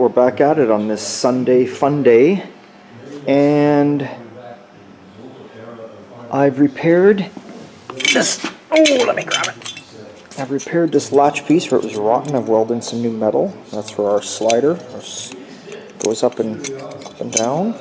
we're back at it on this Sunday Funday, and I've repaired this. Oh, let me grab it. I've repaired this latch piece where it was rotten. I've welded in some new metal. That's where our slider goes up and down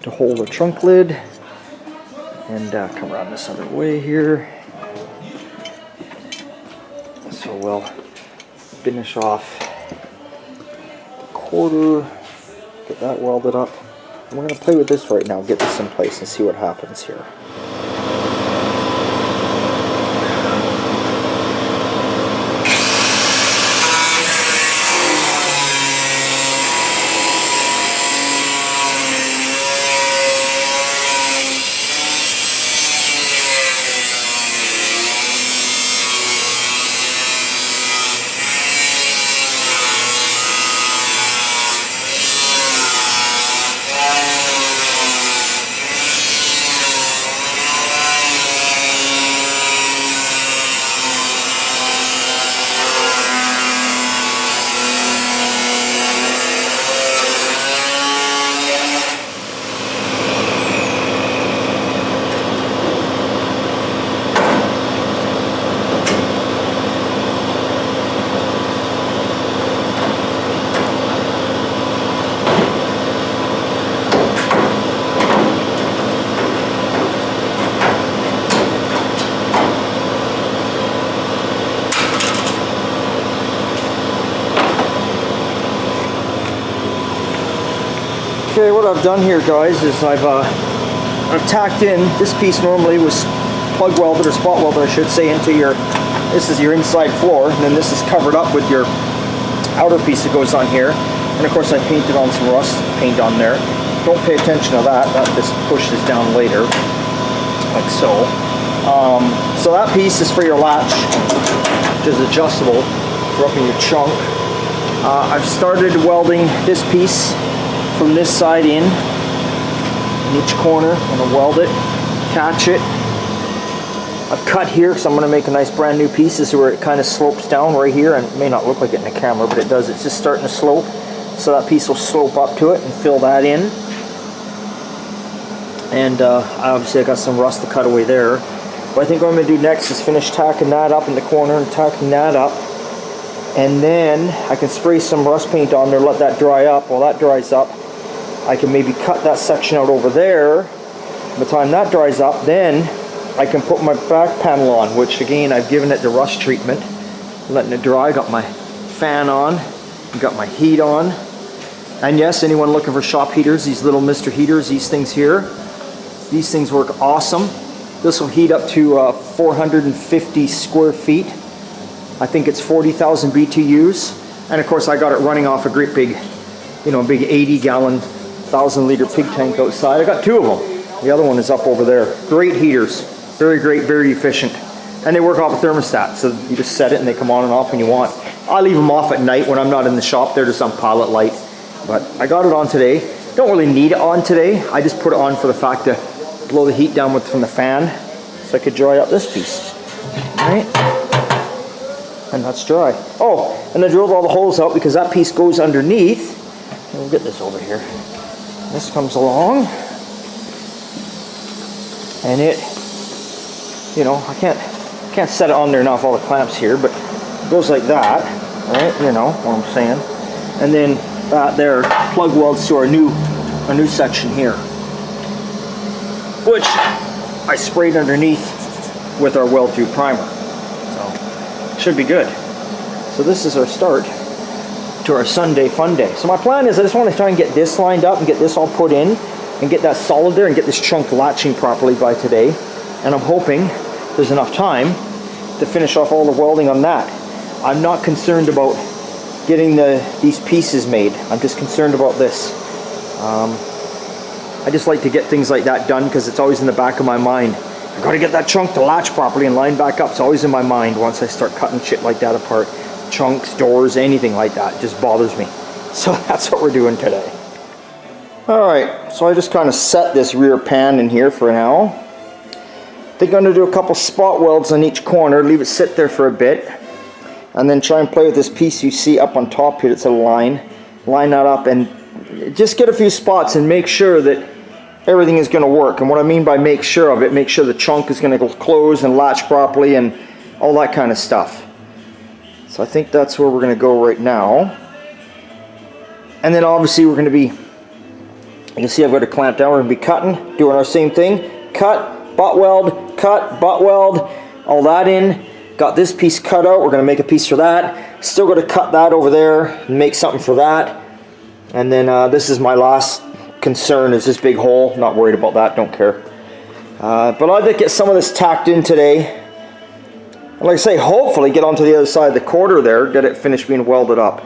to hold our trunk lid. And come around this other way here. So we'll finish off the quarter, get that welded up. And we're going to play with this right now, get this in place and see what happens here. Okay, what I've done here, guys, is I've tacked in, this piece normally was plug welded or spot welded, I should say, into your, this is your inside floor, and then this is covered up with your outer piece that goes on here. And of course I painted on some rust paint on there. Don't pay attention to that, just pushes down later, like so. So that piece is for your latch, which is adjustable for up in your chunk. I've started welding this piece from this side in each corner. I'm going to weld it, catch it. I've cut here because I'm going to make a nice brand new piece. This is where it kind of slopes down right here, and it may not look like it in the camera, but it does. It's just starting to slope, so that piece will slope up to it and fill that in. And obviously I got some rust to cut away there. What I think what I'm going to do next is finish tacking that up in the corner and tacking that up. And then I can spray some rust paint on there, let that dry up. While that dries up, I can maybe cut that section out over there. By the time that dries up, then I can put my back panel on, which again, I've given it the rust treatment, letting it dry. Got my fan on, got my heat on. And yes, anyone looking for shop heaters, these little Mr. Heaters, these things here, these things work awesome. This will heat up to 450 square feet. I think it's 40,000 BTUs. And of course, I got it running off a great big, you know, big 80-gallon, 1,000-liter pig tank outside. I got two of them. The other one is up over there. Great heaters. Very great, very efficient. And they work off a thermostat, so you just set it and they come on and off when you want. I leave them off at night when I'm not in the shop. They're just on pilot light. But I got it on today. Don't really need it on today. I just put it on for the fact to blow the heat down from the fan so I could dry up this piece. All right? And that's dry. Oh, and I drilled all the holes out because that piece goes underneath. We'll get this over here. This comes along, and it, you know, I can't set it on there now with all the clamps here, but it goes like that, right? You know what I'm saying. And then that there plug welds to our new section here, which I sprayed underneath with our weld-through primer. So should be good. So this is our start to our Sunday fun day. So my plan is I just want to try and get this lined up and get this all put in and get that solid there and get this chunk latching properly by today. And I'm hoping there's enough time to finish off all the welding on that. I'm not concerned about getting these pieces made. I'm just concerned about this. I just like to get things like that done because it's always in the back of my mind. I've got to get that chunk to latch properly and line back up. It's always in my mind once I start cutting shit like that apart. Chunks, doors, anything like that. It just bothers me. So that's what we're doing today. Alright, so I just kind of set this rear pan in here for now. I think I'm going to do a couple spot welds on each corner, leave it sit there for a bit, and then try and play with this piece you see up on top here. It's a line line that up and just get a few spots and make sure that everything is going to work. And what I mean by make sure of it, make sure the trunk is going to close and latch properly and all that kind of stuff. So I think that's where we're going to go right now. And then obviously we're going to be, you can see I've got a clamp down, we're going to be cutting, doing our same thing. Cut, butt weld, cut, butt weld, all that in. Got this piece cut out, we're going to make a piece for that. Still got to cut that over there and make something for that. And then this is my last concern, is this big hole. Not worried about that, don't care. But I'd like to get some of this tacked in today. And like I say, hopefully get onto the other side of the quarter there, get it finished being welded up.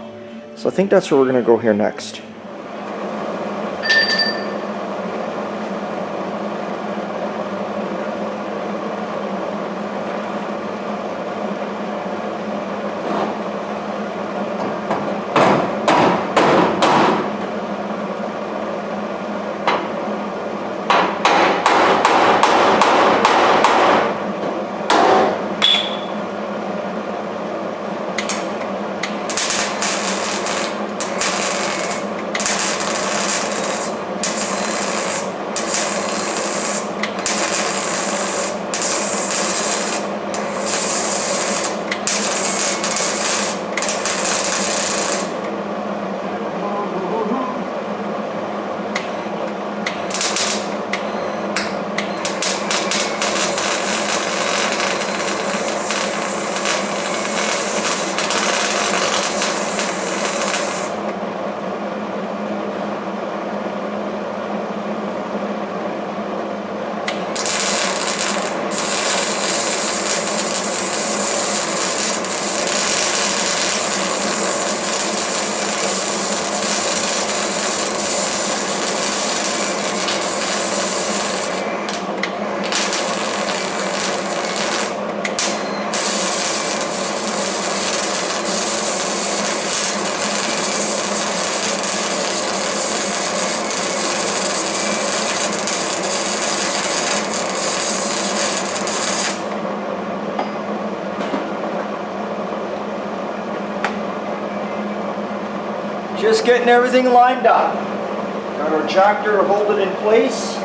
So I think that's where we're going to go here next. Just getting everything lined up. Got our jactor to hold it in place,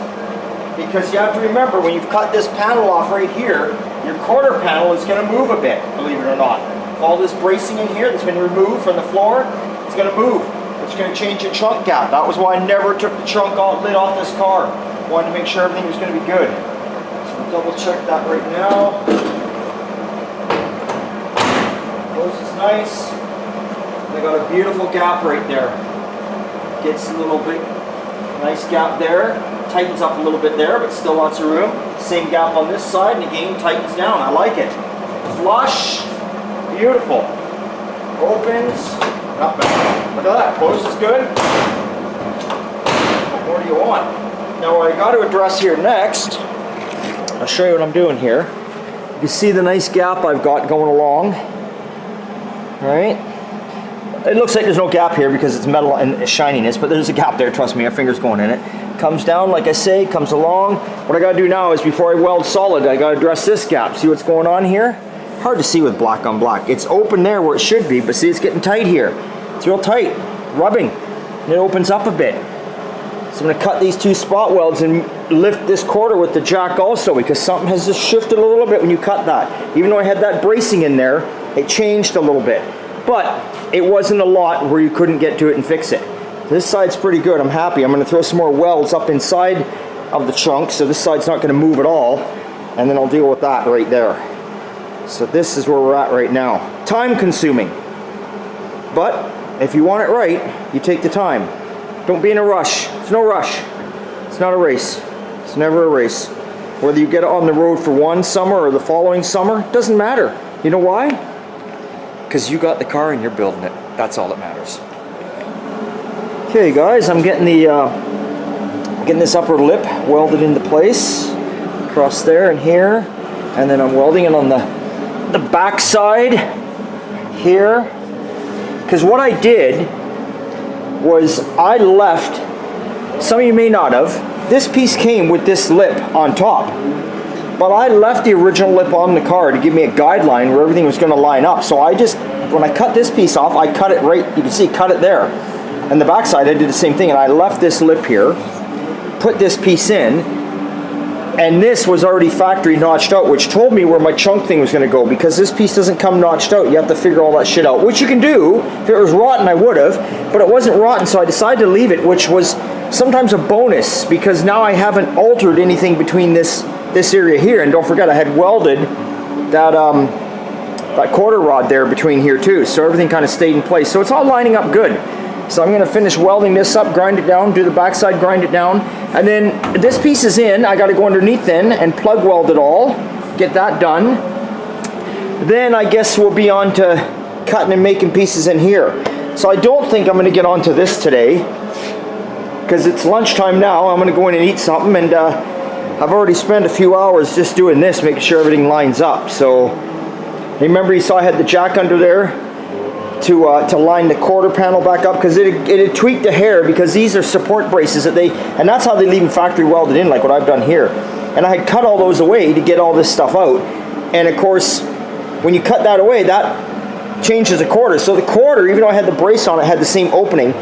because you have to remember, when you've cut this panel off right here, your quarter panel is going to move a bit, believe it or not. All this bracing in here that's been removed from the floor, it's going to move. It's going to change your trunk gap. That was why I never took the trunk lid off this car. Wanted to make sure everything was going to be good. So we'll double check that right now. Closes nice. I got a beautiful gap right there. Gets a little bit, nice gap there. Tightens up a little bit there, but still lots of room. Same gap on this side, and again tightens down. I like it. Flush, beautiful. Opens, not bad. Look at that, closes good. What more do you want? Now what I got to address here next, I'll show you what I'm doing here. You can see the nice gap I've got going along. All right. It looks like there's no gap here because it's metal and shininess, but there's a gap there, trust me, my finger's going in it. Comes down, like I say, comes along. What I gotta do now is, before I weld solid, I gotta address this gap. See what's going on here? Hard to see with black on black. It's open there where it should be, but see, it's getting tight here. It's real tight, rubbing, and it opens up a bit. So I'm gonna cut these two spot welds and lift this quarter with the jack also, because something has just shifted a little bit when you cut that. Even though I had that bracing in there, it changed a little bit. But it wasn't a lot where you couldn't get to it and fix it. This side's pretty good, I'm happy. I'm gonna throw some more welds up inside of the trunk, so this side's not gonna move at all, and then I'll deal with that right there. So this is where we're at right now. Time consuming, but if you want it right, you take the time. Don't be in a rush. It's no rush. It's not a race. It's never a race. Whether you get it on the road for one summer or the following summer, doesn't matter. You know why? Because you got the car and you're building it. That's all that matters. Okay guys, I'm getting the getting this upper lip welded into place across there and here, and then I'm welding it on the back side here. Because what I did was I left, some of you may not have, this piece came with this lip on top. But I left the original lip on the car to give me a guideline where everything was going to line up. So I just, when I cut this piece off, I cut it right, you can see, cut it there. And the back side, I did the same thing, and I left this lip here, put this piece in, and this was already factory notched out, which told me where my chunk thing was going to go, because this piece doesn't come notched out. You have to figure all that shit out, which you can do. If it was rotten, I would have, but it wasn't rotten, so I decided to leave it, which was sometimes a bonus, because now I haven't altered anything between this area here. And don't forget, I had welded that that quarter rod there between here too, so everything kind of stayed in place. So it's all lining up good. So I'm going to finish welding this up, grind it down, do the backside, grind it down, and then this piece is in. I got to go underneath then and plug weld it all, get that done. Then I guess we'll be on to cutting and making pieces in here. So I don't think I'm going to get onto this today, because it's lunchtime now. I'm going to go in and eat something, and I've already spent a few hours just doing this, making sure everything lines up. So remember, you saw I had the jack under there to line the quarter panel back up, because it had tweaked the hair, because these are support braces that and that's how they leave them factory welded in, like what I've done here. And I had cut all those away to get all this stuff out. And of course, when you cut that away, that changes the quarter. So the quarter, even though I had the brace on it, had the same opening,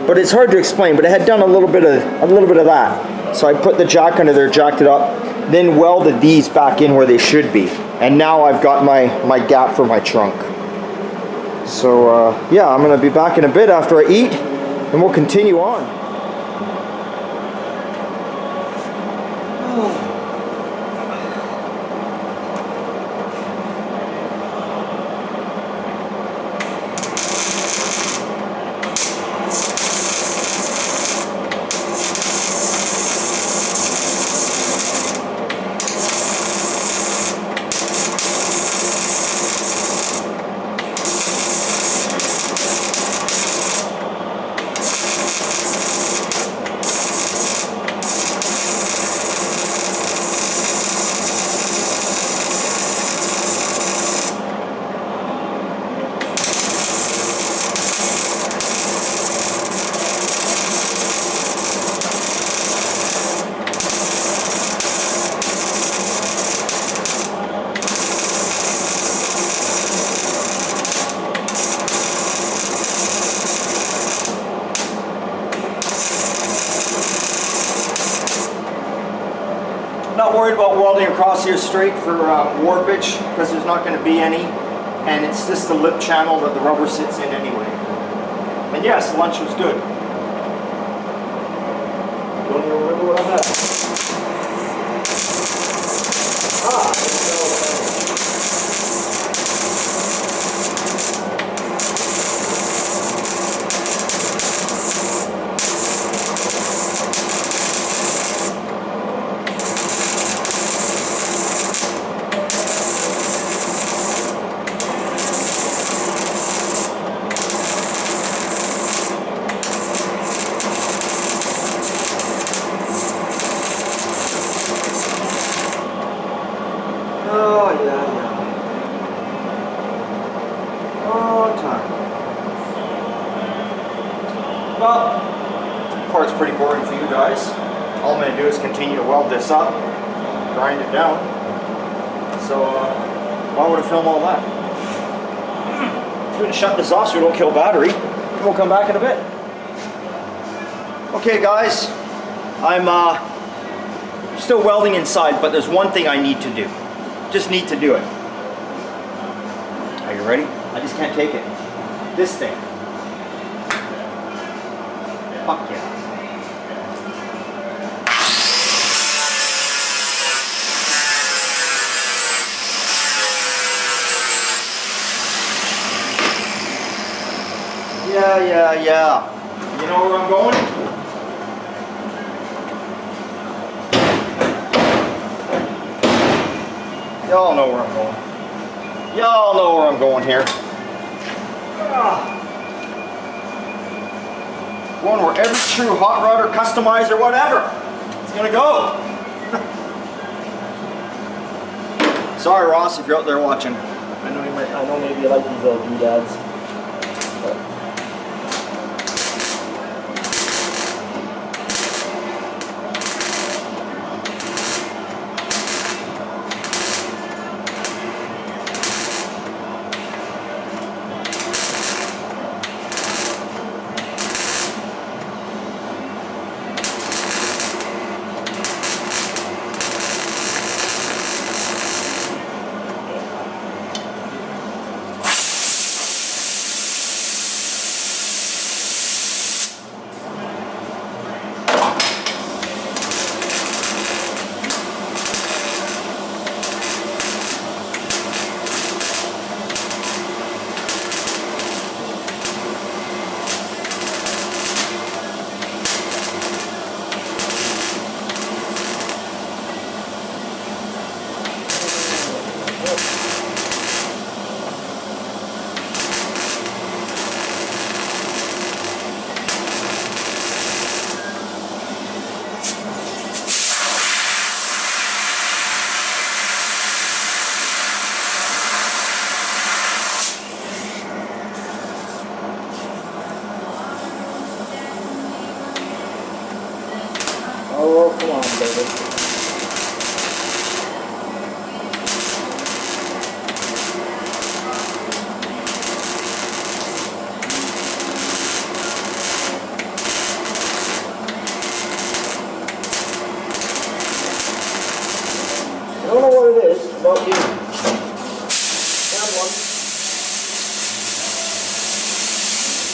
but it's hard to explain. But it had done a little bit of that. So I put the jack under there, jacked it up, then welded these back in where they should be. And now I've got my gap for my trunk. So yeah, I'm going to be back in a bit after I eat, and we'll continue on. Not worried about welding across here straight for warpage, because there's not going to be any, and it's just the lip channel that the rubber sits in anyway. And yes, lunch was good. Don't even remember what I had. Well, the part's pretty boring for you guys. All I'm going to do is continue to weld this up, grind it down. So why would I film all that? I'm going to shut this off so we don't kill battery, and we'll come back in a bit. Okay guys, I'm still welding inside, but there's one thing I need to do. Just need to do it. Are you ready? I just can't take it. This thing. Fuck yeah. Yeah. You know where I'm going? Y'all know where I'm going. Y'all know where I'm going here. Going where every true hot rod or customizer, whatever, it's gonna go. Sorry, Ross, if you're out there watching. I know maybe you like these little doodads. one, baby. I don't know what it is about you. Have one.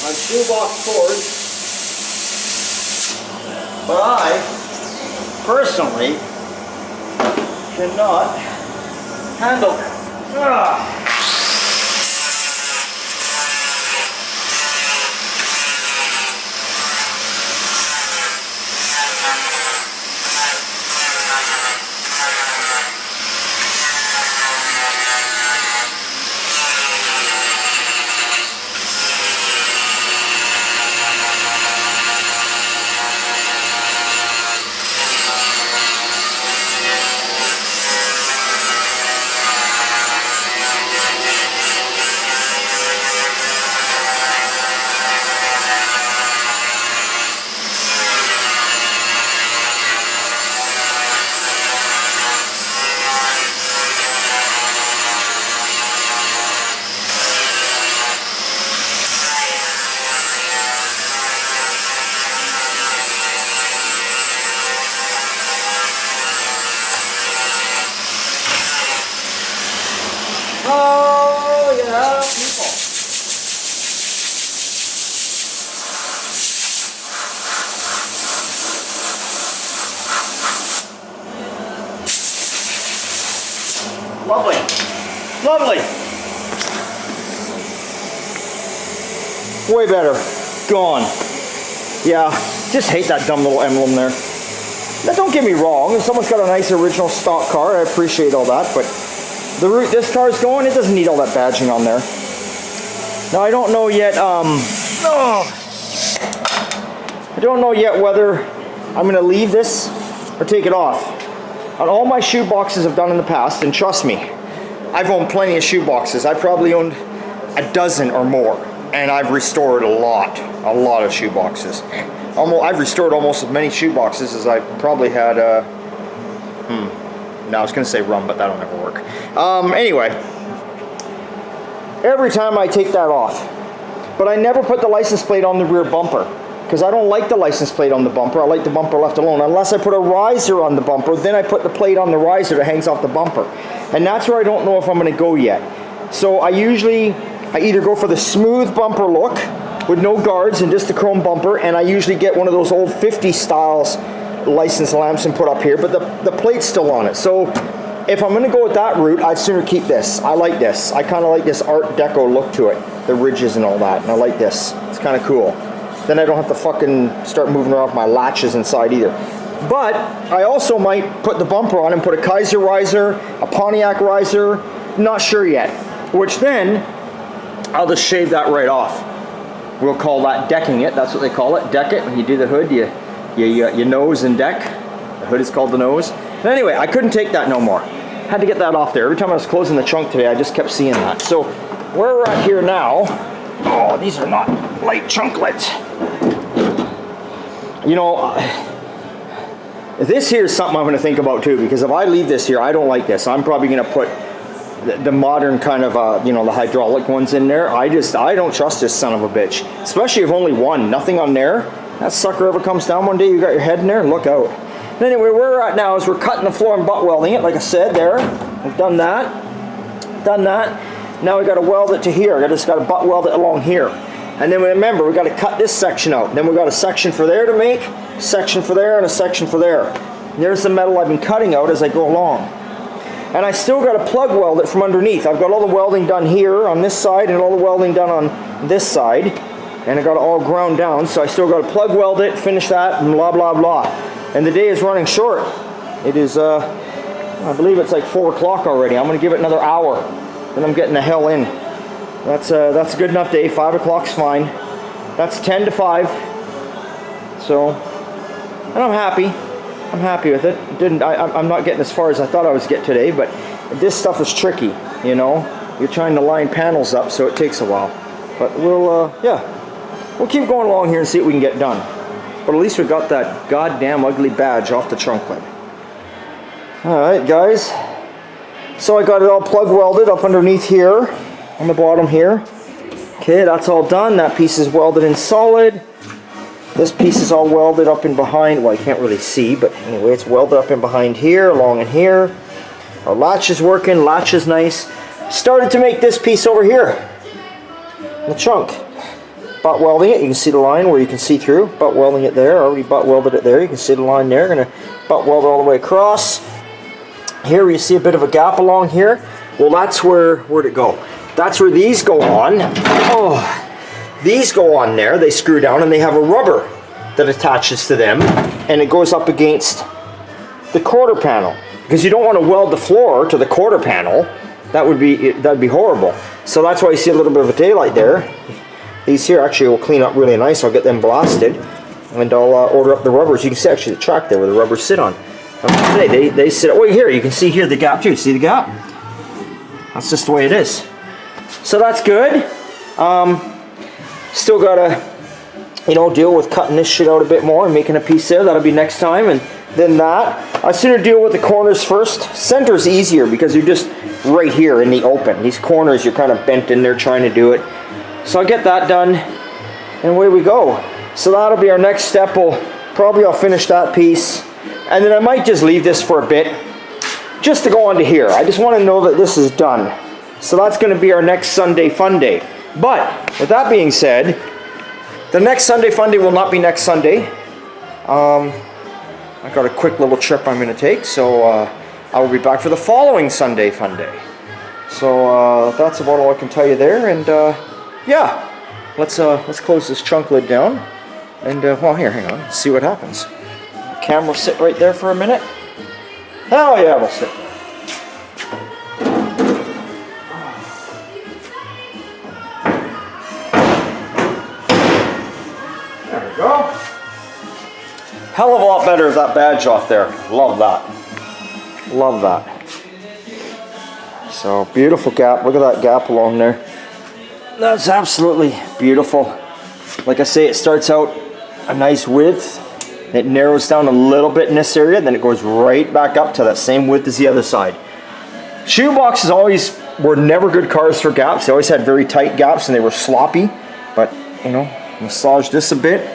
On Shoebox Ford. But I, personally, cannot handle it. Oh, yeah, people. Lovely. Lovely. Way better. Gone. Yeah, just hate that dumb little emblem there. Now, don't get me wrong, if someone's got a nice original stock car, I appreciate all that, but the route this car's going, it doesn't need all that badging on there. Now, I don't know yet, I don't know yet whether I'm going to leave this or take it off. On all my shoe boxes I've done in the past, and trust me, I've owned plenty of shoe boxes. I probably owned a dozen or more, and I've restored a lot of shoe boxes. I've restored almost as many shoe boxes as I probably had, no, I was going to say rum, but that'll never work. Anyway, every time I take that off, but I never put the license plate on the rear bumper, because I don't like the license plate on the bumper. I like the bumper left alone. Unless I put a riser on the bumper, then I put the plate on the riser that hangs off the bumper. And that's where I don't know if I'm going to go yet. So I either go for the smooth bumper look with no guards and just the chrome bumper, and I usually get one of those old 50 styles license lamps and put up here, but the plate's still on it. So if I'm going to go with that route, I'd sooner keep this. I like this. I kind of like this Art Deco look to it, the ridges and all that, and I like this. It's kind of cool. Then I don't have to fucking start moving around my latches inside either. But I also might put the bumper on and put a Kaiser riser, a Pontiac riser, not sure yet. Which then, I'll just shave that right off. We'll call that decking it, that's what they call it, deck it. When you do the hood, you nose and deck. The hood is called the nose. But anyway, I couldn't take that no more. Had to get that off there. Every time I was closing the trunk today, I just kept seeing that. So where we're at here now, oh, these are not light chunklets. You know, this here is something I'm going to think about too, because if I leave this here, I don't like this. I'm probably going to put the modern kind of, you know, the hydraulic ones in there. I don't trust this son of a bitch. Especially if only one, nothing on there. That sucker ever comes down one day, you got your head in there, look out. But anyway, where we're at now is we're cutting the floor and butt welding it, like I said there. We've done that. Now we got to weld it to here. I just got to butt weld it along here. And then remember, we got to cut this section out. Then we got a section for there to make, section for there, and a section for there. And there's the metal I've been cutting out as I go along. And I still got to plug weld it from underneath. I've got all the welding done here on this side and all the welding done on this side. And I got it all ground down, so I still got to plug weld it, finish that, and blah, blah, blah. And the day is running short. It is, I believe it's like 4 o'clock already. I'm going to give it another hour. Then I'm getting the hell in. That's a good enough day. 5 o'clock's fine. That's 10 to 5. So, and I'm happy. I'm happy with it. I'm not getting as far as I thought I was get today, but this stuff is tricky, you know. You're trying to line panels up, so it takes a while. But we'll keep going along here and see what we can get done. But at least we got that goddamn ugly badge off the trunk lid. Alright guys, so I got it all plug welded up underneath here, on the bottom here. Okay, that's all done. That piece is welded in solid. This piece is all welded up in behind. Well, you can't really see, but anyway, it's welded up in behind here, along in here. Our latch is working, latch is nice. Started to make this piece over here, the trunk. Butt welding it, you can see the line where you can see through. Butt welding it there, already butt welded it there. You can see the line there. Gonna butt weld all the way across. Here you see a bit of a gap along here. Well, that's where'd it go? That's where these go on. Oh, these go on there. They screw down and they have a rubber that attaches to them, and it goes up against the quarter panel because you don't want to weld the floor to the quarter panel. That'd be horrible. So that's why you see a little bit of a daylight there. These here actually will clean up really nice. I'll get them blasted, and I'll order up the rubbers. You can see actually the track there where the rubbers sit on. They sit. Oh, here you can see here the gap too. See the gap? That's just the way it is. So that's good. Still gotta, deal with cutting this shit out a bit more and making a piece there. That'll be next time, and then that. I sooner deal with the corners first. Center's easier because you're just right here in the open. These corners you're kind of bent in there trying to do it. So I'll get that done, and away we go. So that'll be our next step. I'll finish that piece, and then I might just leave this for a bit, just to go on to here. I just want to know that this is done. So that's going to be our next Sunday fun day. But with that being said, the next Sunday fun day will not be next Sunday. I got a quick little trip I'm going to take, so I will be back for the following Sunday fun day. So that's about all I can tell you there, and yeah, let's close this trunk lid down, and well, here, hang on, see what happens. Camera sit right there for a minute. Hell yeah, we'll sit. There we go. Hell of a lot better with that badge off there. Love that. Love that. So beautiful gap. Look at that gap along there. That's absolutely beautiful. Like I say, it starts out a nice width. It narrows down a little bit in this area, then it goes right back up to that same width as the other side. Shoeboxes were never good cars for gaps. They always had very tight gaps and they were sloppy. But, massage this a bit.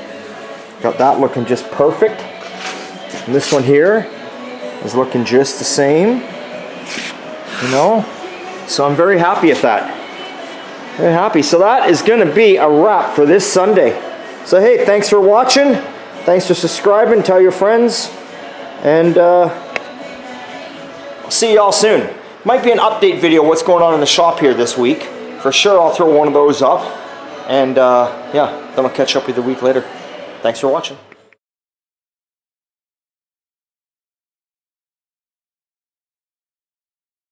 Got that looking just perfect. And this one here is looking just the same. So I'm very happy with that. Very happy. So that is going to be a wrap for this Sunday. So hey, thanks for watching. Thanks for subscribing. Tell your friends. And I'll see y'all soon. Might be an update video what's going on in the shop here this week. For sure I'll throw one of those up. And yeah, then I'll catch up with you a week later. Thanks for watching.